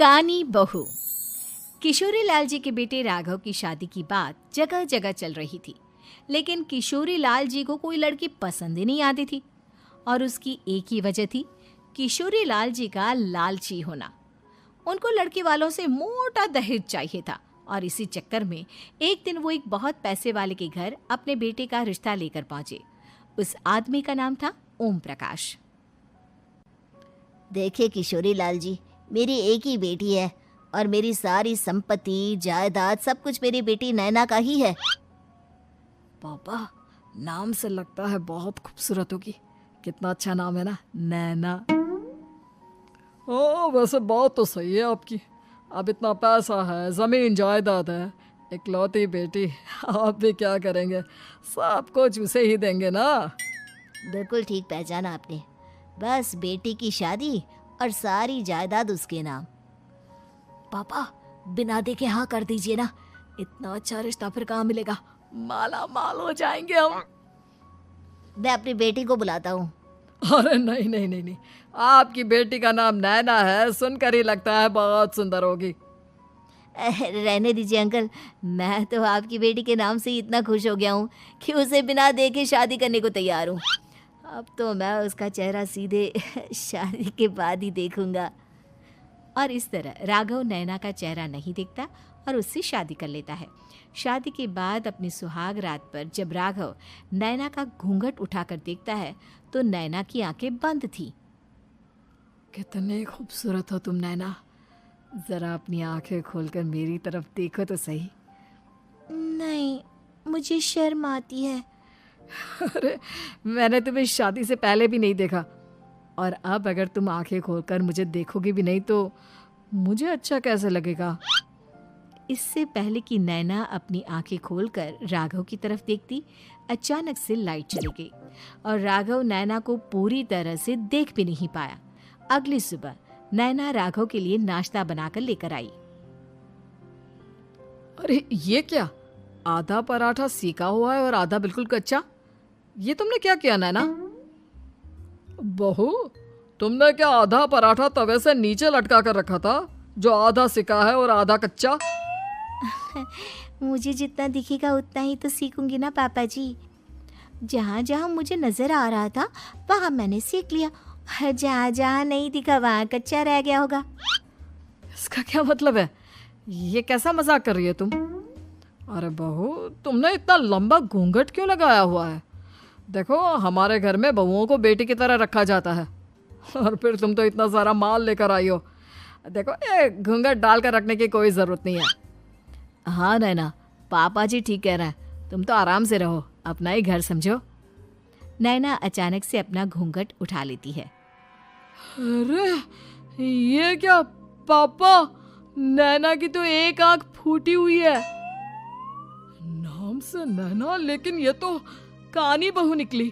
कानी बहू। किशोरी लाल जी के बेटे राघव की शादी की बात जगह जगह चल रही थी, लेकिन किशोरी लाल जी को कोई लड़की पसंद ही नहीं आती थी। और उसकी एक ही वजह थी, किशोरी लाल जी का लालची होना। उनको लड़की वालों से मोटा दहेज चाहिए था और इसी चक्कर में एक दिन वो एक बहुत पैसे वाले के घर अपने बेटे का रिश्ता लेकर पहुंचे। उस आदमी का नाम था ओम प्रकाश। देखिए किशोरी लाल जी, मेरी एक ही बेटी है और मेरी सारी संपत्ति जायदाद सब कुछ मेरी बेटी नैना का ही है। पापा, नाम से लगता है बहुत खूबसूरत होगी। कितना अच्छा नाम है ना, नैना। ओ, वैसे बात तो सही है आपकी। अब इतना पैसा है, जमीन जायदाद है, इकलौती बेटी, आप भी क्या करेंगे? सब कुछ उसे ही देंगे ना। बिल्कुल ठीक पहचाना आपने। बस बेटी की शादी और सारी जायदाद उसके नाम। पापा, बिना देखे हाँ कर दीजिए ना। इतना अच्छा रिश्ता फिर कहाँ मिलेगा? माला माल हो जाएंगे हम। मैं अपनी बेटी को बुलाता हूँ। अरे नहीं नहीं नहीं नहीं, आपकी बेटी का नाम नैना है, सुनकर ही लगता है बहुत सुंदर होगी। रहने दीजिए अंकल, मैं तो आपकी बेटी के नाम से ही इतना खुश हो गया हूँ कि उसे बिना देखे शादी करने को तैयार हूँ। अब तो मैं उसका चेहरा सीधे शादी के बाद ही देखूंगा। और इस तरह राघव नैना का चेहरा नहीं देखता और उससे शादी कर लेता है। शादी के बाद अपनी सुहाग रात पर जब राघव नैना का घूंघट उठाकर देखता है तो नैना की आंखें बंद थी। कितने खूबसूरत हो तुम नैना, जरा अपनी आंखें खोलकर मेरी तरफ देखो तो सही। नहीं, मुझे शर्म आती है। अरे, मैंने तुम्हें शादी से पहले भी नहीं देखा, और अब अगर तुम आंखें खोलकर मुझे देखोगी भी नहीं तो मुझे अच्छा कैसे लगेगा? इससे पहले कि नैना अपनी आंखें खोलकर राघव की तरफ देखती, अचानक से लाइट चली गई और राघव नैना को पूरी तरह से देख भी नहीं पाया। अगली सुबह नैना राघव के लिए नाश्ता बनाकर लेकर आई। अरे ये क्या, आधा पराठा सेका हुआ है और आधा बिल्कुल कच्चा। ये तुमने क्या किया नैना? बहू, तुमने क्या आधा पराठा तवे से नीचे लटका कर रखा था, जो आधा सेका है और आधा कच्चा? मुझे जितना दिखेगा उतना ही तो सीखूंगी ना पापा जी। जहाँ जहाँ मुझे नजर आ रहा था वहाँ मैंने सीख लिया, जहाँ जहाँ नहीं दिखा वहाँ कच्चा रह गया होगा। इसका क्या मतलब है? ये कैसा मजाक कर रही है तुम? अरे बहू, तुमने इतना लंबा घूंघट क्यों लगाया हुआ है? देखो, हमारे घर में बहुओं को बेटी की तरह रखा जाता है, और फिर तुम तो इतना सारा माल लेकर आई हो। देखो, ये घूंघट डालकर रखने की कोई ज़रूरत नहीं है। हाँ नैना, पापा जी ठीक कह रहे हैं, तुम तो आराम से रहो, अपना ही घर समझो। नैना अचानक से अपना घूंघट उठा लेती है। अरे ये क्या पापा, नैना की तो एक आंख फूटी हुई है। नाम से नैना, लेकिन ये तो कानी बहू निकली।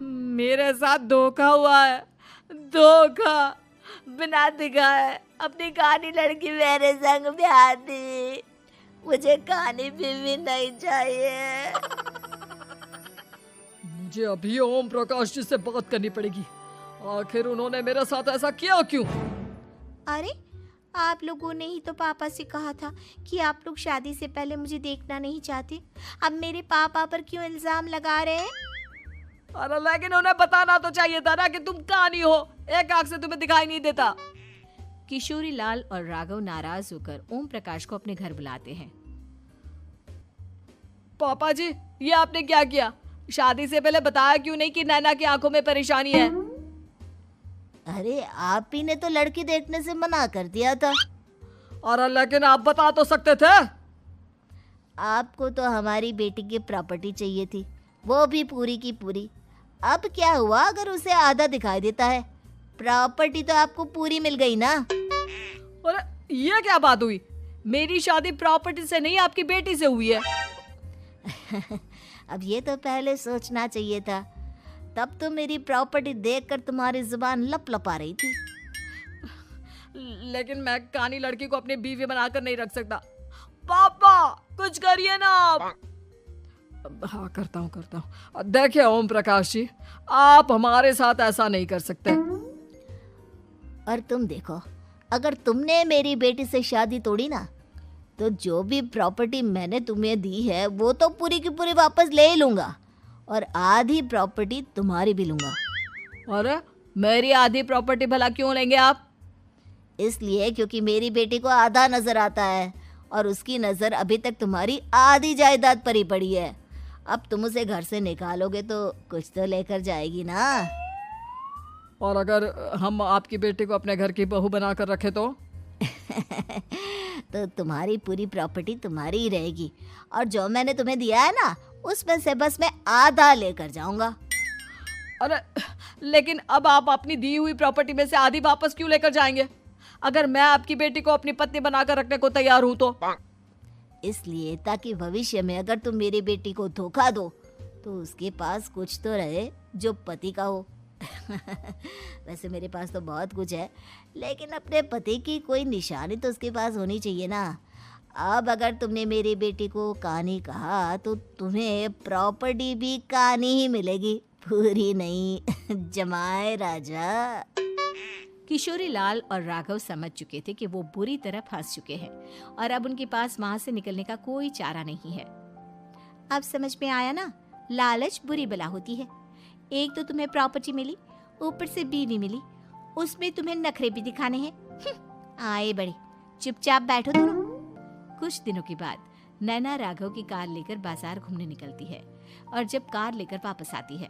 मेरे साथ धोखा हुआ है, धोखा। बिना दिखाए अपनी कानी लड़की मेरे संग ब्याह दी। मुझे कानी भी नहीं चाहिए। मुझे अभी ओम प्रकाश जी से बात करनी पड़ेगी। आखिर उन्होंने मेरे साथ ऐसा किया क्यों? अरे, आप लोगों ने ही तो पापा से कहा था कि आप लोग शादी से पहले मुझे देखना नहीं चाहते। अब मेरे पापा पर क्यों इल्जाम लगा रहे हैं? अरे लेकिन उन्हें बताना तो चाहिए था ना कि तुम कानी हो, एक आंख से तुम्हें दिखाई नहीं देता। किशोरी लाल और राघव नाराज होकर ओम प्रकाश को अपने घर बुलाते हैं। पापा जी, ये आपने क्या किया? शादी से पहले बताया क्यों नहीं कि नैना की आंखों में परेशानी है? अरे, आप ही ने तो लड़की देखने से मना कर दिया था। और लेकिन आप बता तो सकते थे। आपको तो हमारी बेटी की प्रॉपर्टी चाहिए थी, वो भी पूरी की पूरी। अब क्या हुआ अगर उसे आधा दिखाई देता है? प्रॉपर्टी तो आपको पूरी मिल गई ना। अरे ये क्या बात हुई? मेरी शादी प्रॉपर्टी से नहीं, आपकी बेटी से हुई है। अब ये तो पहले सोचना चाहिए था, तब तो मेरी प्रॉपर्टी देखकर तुम्हारी जुबान लप लपा रही थी। लेकिन मैं कानी लड़की को अपनी बीवी बनाकर नहीं रख सकता। पापा, कुछ करिए ना आप। हाँ, करता हूँ। देखिए ओम प्रकाश जी, आप हमारे साथ ऐसा नहीं कर सकते। और तुम देखो, अगर तुमने मेरी बेटी से शादी तोड़ी ना, तो जो भी प्रॉपर्टी मैंने तुम्हें दी है वो तो पूरी की पूरी वापस ले ही लूँगा, और आधी प्रॉपर्टी तुम्हारी भी लूँगा। अरे मेरी आधी प्रॉपर्टी भला क्यों लेंगे आप? इसलिए क्योंकि मेरी बेटी को आधा नज़र आता है और उसकी नज़र अभी तक तुम्हारी आधी जायदाद पर ही पड़ी है। अब तुम उसे घर से निकालोगे तो कुछ तो लेकर जाएगी ना। और अगर हम आपकी बेटी को अपने घर की बहू बनाकर रखे तो? तो तुम्हारी पूरी प्रॉपर्टी तुम्हारी ही रहेगी, और जो मैंने तुम्हें दिया है ना, उसमें से बस मैं आधा लेकर जाऊंगा। अरे लेकिन अब आप अपनी दी हुई प्रॉपर्टी में से आधी वापस क्यों लेकर जाएंगे? अगर मैं आपकी बेटी को अपनी पत्नी बनाकर रखने को तैयार हूं तो? इसलिए ताकि भविष्य में अगर तुम मेरी बेटी को धोखा दो तो उसके पास कुछ तो रहे जो पति का हो। वैसे मेरे पास तो बहुत कुछ है, लेकिन अपने पति की कोई निशानी तो उसके पास होनी चाहिए ना। अब अगर तुमने मेरी बेटी को कहानी कहा तो तुम्हें प्रॉपर्टी भी कहानी ही मिलेगी, पूरी नहीं। जमाए राजा। किशोरी लाल और राघव समझ चुके थे कि वो बुरी तरह फंस चुके हैं और अब उनके पास वहां से निकलने का कोई चारा नहीं है। अब समझ में आया ना, लालच बुरी बला होती है। एक तो तुम्हें प्रॉपर्टी मिली, ऊपर से बीवी मिली, उसमें तुम्हें नखरे भी दिखाने हैं। आए बड़े, चुपचाप बैठो दोनों। कुछ दिनों के बाद नैना राघव की कार लेकर बाजार घूमने निकलती है और जब कार लेकर वापस आती है,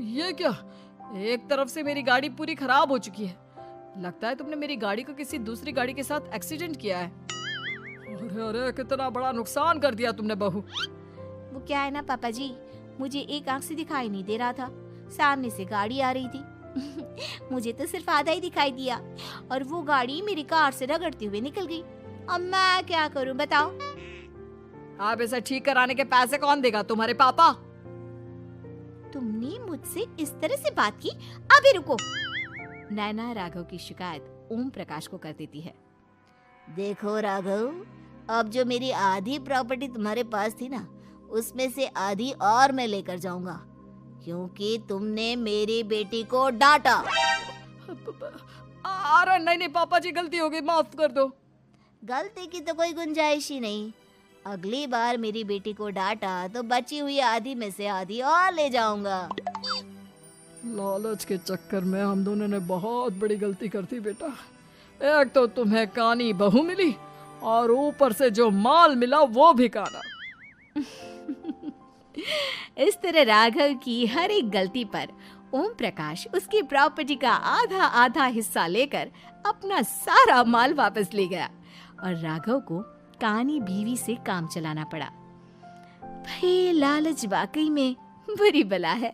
ये क्या? एक तरफ से मेरी गाड़ी पूरी खराब हो चुकी है। लगता है तुमने मेरी गाड़ी को किसी दूसरी गाड़ी के साथ एक्सीडेंट किया है। अरे अरे कितना बड़ा नुकसान कर दिया तुमने बहू। वो क्या है ना पापा जी, मुझे एक आंख से दिखाई नहीं दे रहा था, सामने से गाड़ी आ रही थी। मुझे तो सिर्फ आधा ही दिखाई दिया और वो गाड़ी मेरी कार से रगड़ते हुए निकल गई। अब मैं क्या करूं बताओ? आप इसे ठीक कराने के पैसे कौन देगा? तुम्हारे पापा। तुमने मुझसे इस तरह से बात की? अभी रुको। नैना राघव की शिकायत ओम प्रकाश को कर देती है। देखो राघव, अब जो मेरी आधी प्रॉपर्टी तुम्हारे पास थी ना, उसमें से आधी और मैं लेकर जाऊंगा, क्योंकि तुमने मेरी बेटी को डांटा। अरे नहीं नहीं पापा जी, गलती हो गई, माफ कर दो। गलती की तो कोई गुंजाइश ही नहीं। अगली बार मेरी बेटी को डांटा तो बची हुई आधी में से आधी और ले जाऊंगा। लालच के चक्कर में हम दोनों ने बहुत बड़ी गलती कर दी बेटा। एक तो तुम्हें कानी बहू मिली और ऊपर से जो माल मिला वो भी काना। इस तरह राघव की हर एक गलती पर ओम प्रकाश उसकी प्रॉपर्टी का आधा आधा हिस्सा लेकर अपना सारा माल वापस ले गया और राघव को कानी बीवी से काम चलाना पड़ा। भाई लालच वाकई में बुरी बला है।